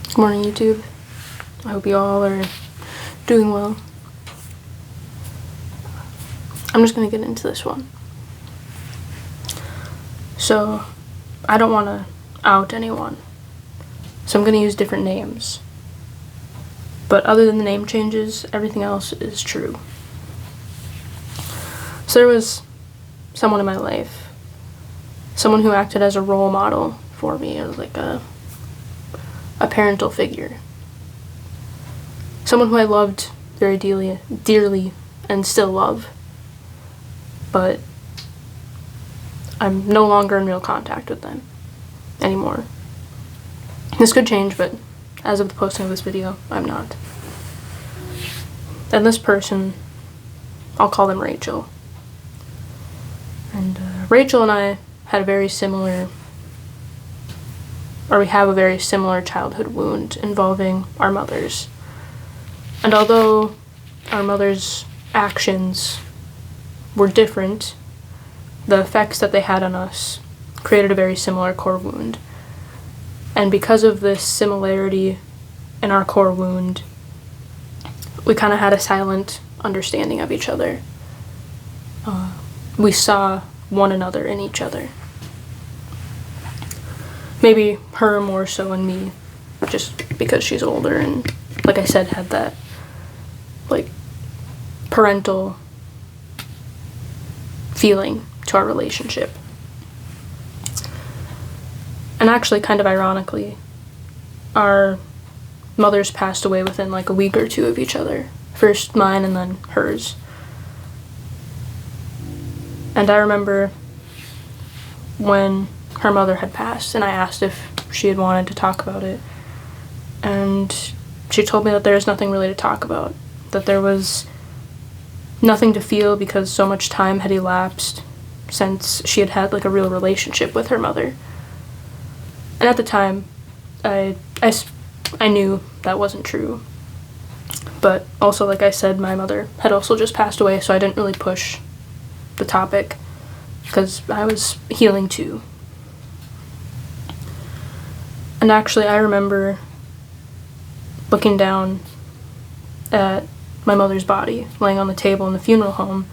Good morning, YouTube. I hope you all are doing well. I'm just gonna get into this one. So, I don't want to out anyone, so I'm gonna use different names. But other than the name changes, everything else is true. So there was someone in my life, someone who acted as a role model for me, as like a parental figure. Someone who I loved very dearly and still love. But I'm no longer in real contact with them anymore. This could change, but as of the posting of this video, I'm not. And this person, I'll call them Rachel. And Rachel and I had we have a very similar childhood wound involving our mothers. And although our mothers' actions were different, the effects that they had on us created a very similar core wound. And because of this similarity in our core wound, we kind of had a silent understanding of each other. We saw one another in each other. Maybe her more so in me, just because she's older and, like I said, had that, like, parental feeling to our relationship. And actually, kind of ironically, our mothers passed away within like a week or two of each other. First mine and then hers. And I remember when her mother had passed and I asked if she had wanted to talk about it. And she told me that there was nothing really to talk about. That there was nothing to feel because so much time had elapsed since she had had like a real relationship with her mother. And at the time, I knew that wasn't true. But also, like I said, my mother had also just passed away, so I didn't really push the topic because I was healing too. And actually, I remember looking down at my mother's body, laying on the table in the funeral home,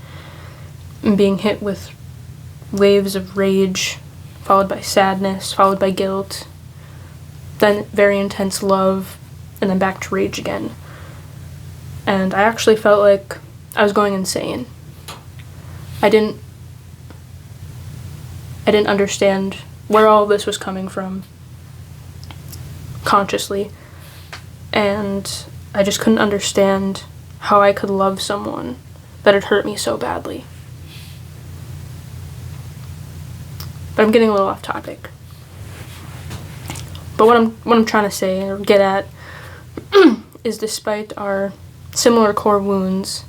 and being hit with waves of rage, followed by sadness, followed by guilt, then very intense love, and then back to rage again. And I actually felt like I was going insane. I didn't understand where all of this was coming from consciously, and I just couldn't understand how I could love someone that had hurt me so badly. But I'm getting a little off topic. But what I'm trying to say or get at is, despite our similar core wounds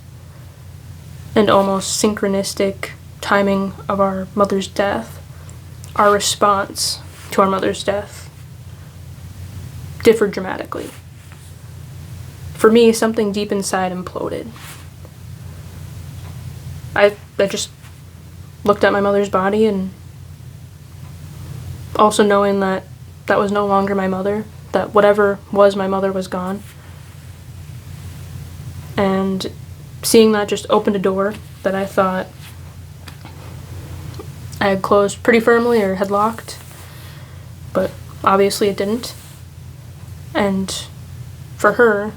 and almost synchronistic timing of our mother's death, our response to our mother's death differed dramatically. For me, something deep inside imploded. I just looked at my mother's body, and also knowing that that was no longer my mother, that whatever was my mother was gone. And seeing that just opened a door that I thought I had closed pretty firmly or had locked, but obviously it didn't. And for her,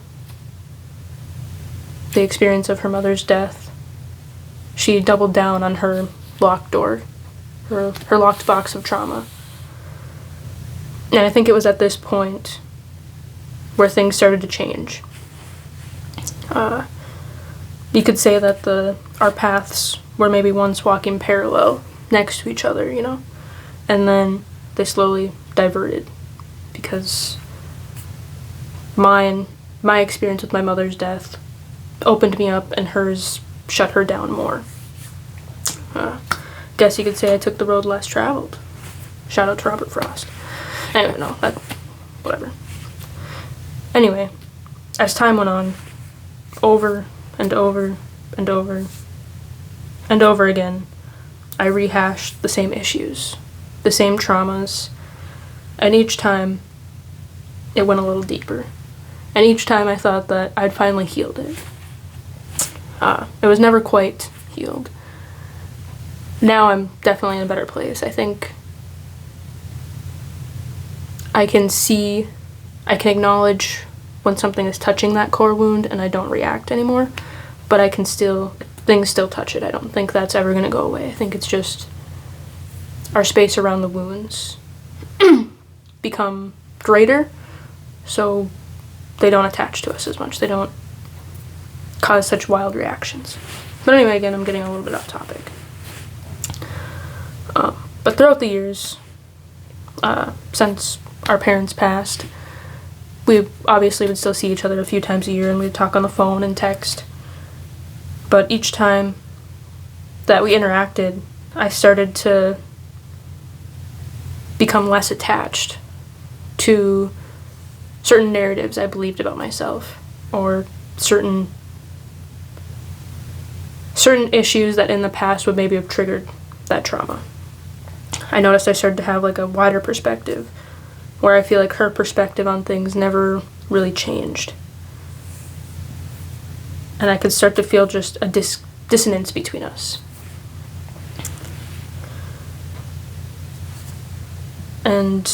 the experience of her mother's death, she doubled down on her locked door, her locked box of trauma. And I think it was at this point where things started to change. You could say that our paths were maybe once walking parallel next to each other, you know? And then they slowly diverted because my experience with my mother's death opened me up and hers shut her down more. Guess you could say I took the road less traveled. Shout out to Robert Frost. Anyway, no, whatever. Anyway, as time went on, over and over and over and over again, I rehashed the same issues, the same traumas, and each time it went a little deeper. And each time I thought that I'd finally healed it. It was never quite healed. Now I'm definitely in a better place. I think I can acknowledge when something is touching that core wound and I don't react anymore, but things still touch it. I don't think that's ever going to go away. I think it's just our space around the wounds become greater, so they don't attach to us as much. They don't cause such wild reactions. But anyway, again, I'm getting a little bit off topic. But throughout the years, since our parents passed, we obviously would still see each other a few times a year, and we'd talk on the phone and text. But each time that we interacted, I started to become less attached to certain narratives I believed about myself, or certain issues that in the past would maybe have triggered that trauma. I noticed I started to have like a wider perspective, where I feel like her perspective on things never really changed. And I could start to feel just a dissonance between us. And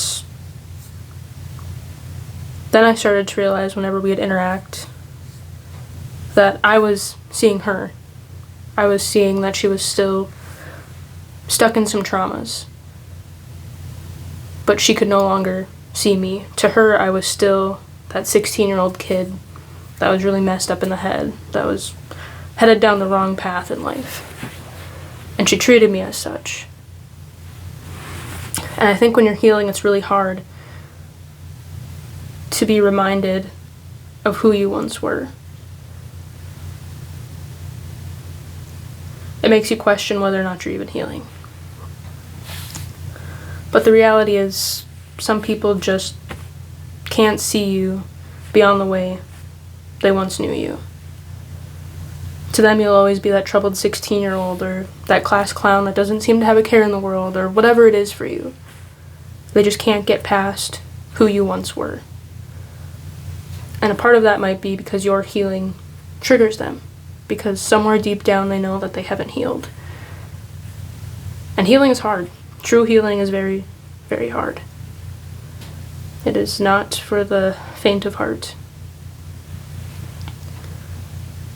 then I started to realize whenever we'd interact that I was seeing her. I was seeing that she was still stuck in some traumas, but she could no longer see me. To her, I was still that 16-year-old kid that was really messed up in the head, that was headed down the wrong path in life. And she treated me as such. And I think when you're healing, it's really hard to be reminded of who you once were. It makes you question whether or not you're even healing. But the reality is, some people just can't see you beyond the way they once knew you. To them, you'll always be that troubled 16-year-old, or that class clown that doesn't seem to have a care in the world, or whatever it is for you. They just can't get past who you once were. And a part of that might be because your healing triggers them, because somewhere deep down they know that they haven't healed. And healing is hard. True healing is very, very hard. It is not for the faint of heart.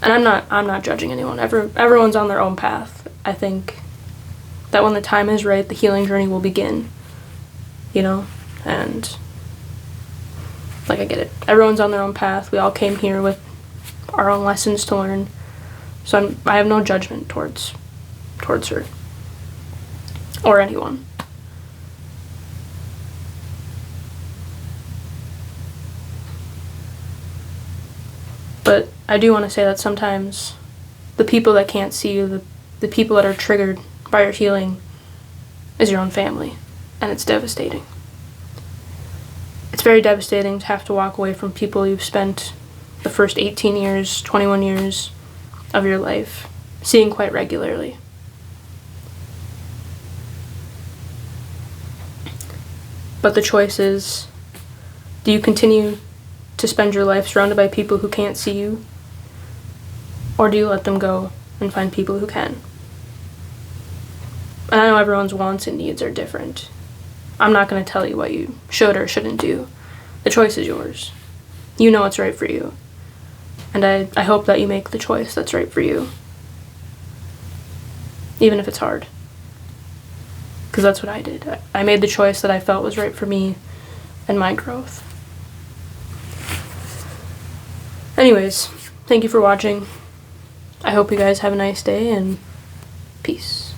And I'm not judging anyone. Everyone's on their own path. I think that when the time is right, the healing journey will begin. You know? And like, I get it. Everyone's on their own path. We all came here with our own lessons to learn. So I have no judgment towards her. Or anyone. But I do want to say that sometimes the people that can't see you, the people that are triggered by your healing, is your own family. And it's devastating. It's very devastating to have to walk away from people you've spent the first 18 years, 21 years of your life seeing quite regularly. But the choice is, do you continue to spend your life surrounded by people who can't see you? Or do you let them go and find people who can? And I know everyone's wants and needs are different. I'm not going to tell you what you should or shouldn't do. The choice is yours. You know what's right for you. And I hope that you make the choice that's right for you. Even if it's hard. Because that's what I did. I made the choice that I felt was right for me and my growth. Anyways, thank you for watching. I hope you guys have a nice day, and peace.